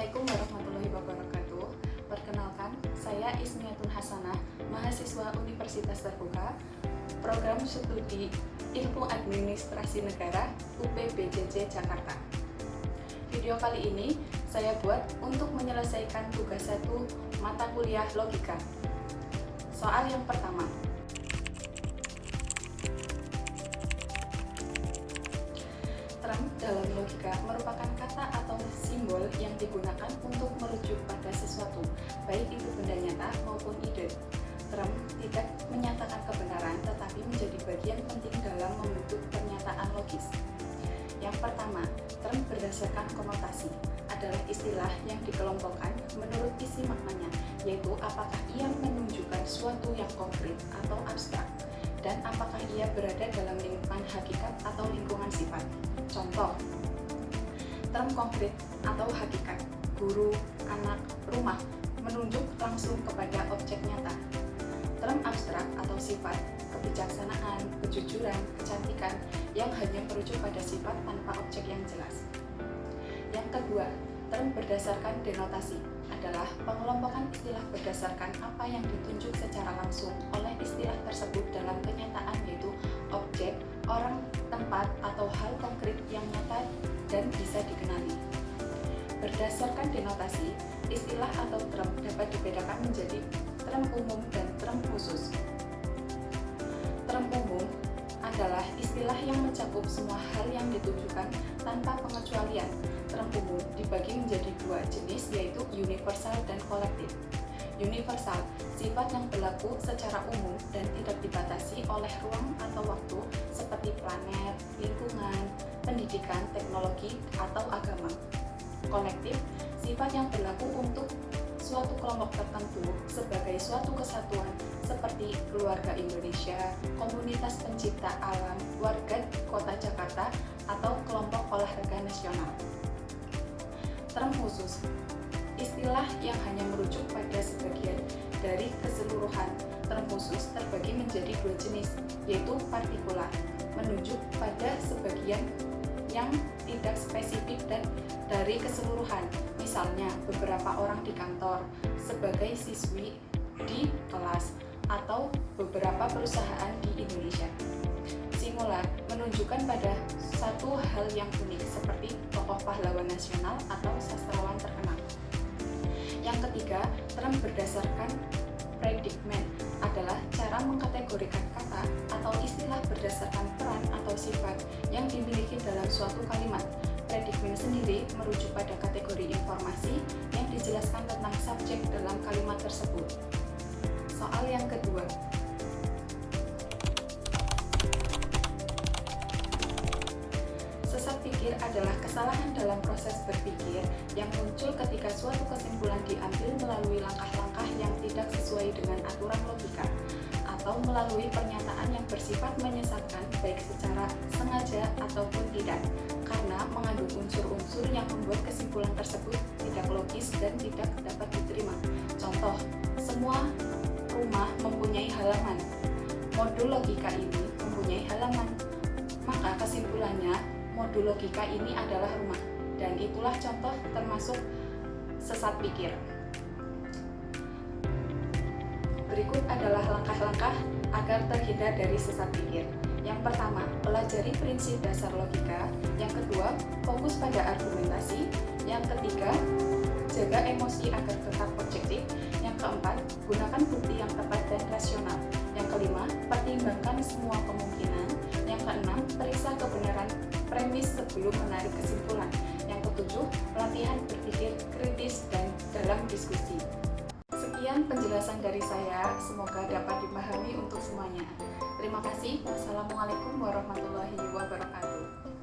Assalamualaikum warahmatullahi wabarakatuh. Perkenalkan, saya Ismiatun Hasanah, mahasiswa Universitas Terbuka, Program Studi Ilmu Administrasi Negara UPBJJ Jakarta. Video kali ini saya buat untuk menyelesaikan tugas 1 mata kuliah logika. Soal yang pertama. Term dalam logika merupakan kata atau simbol yang digunakan untuk merujuk pada sesuatu, baik itu benda nyata maupun ide. Term tidak menyatakan kebenaran, tetapi menjadi bagian penting dalam membentuk pernyataan logis. Yang pertama, term berdasarkan konotasi adalah istilah yang dikelompokkan menurut isi maknanya, yaitu apakah ia menunjukkan suatu yang konkret atau abstrak, dan apakah ia berada dalam lingkungan hakikat atau lingkungan sifat. Contoh, term konkret atau hakikat, guru, anak, rumah, menunjuk langsung kepada objek nyata. Term abstrak atau sifat, kebijaksanaan, kejujuran, kecantikan, yang hanya merujuk pada sifat tanpa objek yang jelas. Yang kedua, term berdasarkan denotasi adalah pengelompokan istilah berdasarkan apa yang ditunjuk secara langsung oleh istilah tersebut dalam kenyataan, yaitu objek, orang, tempat, atau hal konkret yang nyata dan bisa dikenali. Berdasarkan denotasi, istilah atau term dapat dibedakan menjadi term umum dan term khusus. Term umum adalah istilah yang mencakup semua hal yang ditujukan tanpa pengecualian. Term umum dibagi menjadi dua jenis, yaitu universal dan kolektif. Universal, sifat yang berlaku secara umum dan tidak dibatasi oleh ruang atau waktu seperti planet, lingkungan, pendidikan, teknologi, atau agama. Kolektif, sifat yang berlaku untuk suatu kelompok tertentu sebagai suatu kesatuan seperti keluarga Indonesia, komunitas pencipta alam, warga kota Jakarta, atau kelompok olahraga nasional. Term khusus, istilah yang hanya merujuk pada sebagian dari keseluruhan. Term khusus terbagi menjadi dua jenis, yaitu partikular, menunjuk pada sebagian yang tidak spesifik dan dari keseluruhan. Misalnya, beberapa orang di kantor, sebagai siswi di kelas, atau beberapa perusahaan di Indonesia. Singular, menunjukkan pada satu hal yang unik seperti tokoh pahlawan nasional atau sastrawan terkenal. Yang ketiga, term berdasarkan predikmen adalah cara mengkategorikan kata atau istilah berdasarkan peran atau sifat yang dimiliki dalam suatu kalimat. Predikmen sendiri merujuk pada kategori informasi yang dijelaskan tentang subjek dalam kalimat tersebut. Soal yang kedua. Sesat pikir adalah kesalahan dalam proses berpikir yang muncul ketika suatu kesimpulan diambil melalui langkah-langkah yang tidak sesuai dengan aturan logika, atau melalui pernyataan yang bersifat menyesatkan baik secara sengaja ataupun tidak, karena mengandung unsur-unsur yang membuat kesimpulan tersebut tidak logis dan tidak dapat diterima. Contoh, semua rumah mempunyai halaman. Modul logika ini mempunyai halaman. Maka kesimpulannya, modul logika ini adalah rumah. Dan itulah contoh termasuk sesat pikir. Berikut adalah langkah-langkah agar terhindar dari sesat pikir. Yang pertama, pelajari prinsip dasar logika. Yang kedua, fokus pada argumentasi. Yang ketiga, jaga emosi agar tetap objektif. Yang keempat, gunakan bukti yang tepat dan rasional. Yang kelima, pertimbangkan semua kemungkinan. Yang keenam, periksa kebenaran premis sebelum menarik kesimpulan. Yang ketujuh, latihan berpikir kritis dan dalam diskusi. Sekian penjelasan dari saya, semoga dapat dipahami untuk semuanya. Terima kasih. Wassalamualaikum warahmatullahi wabarakatuh.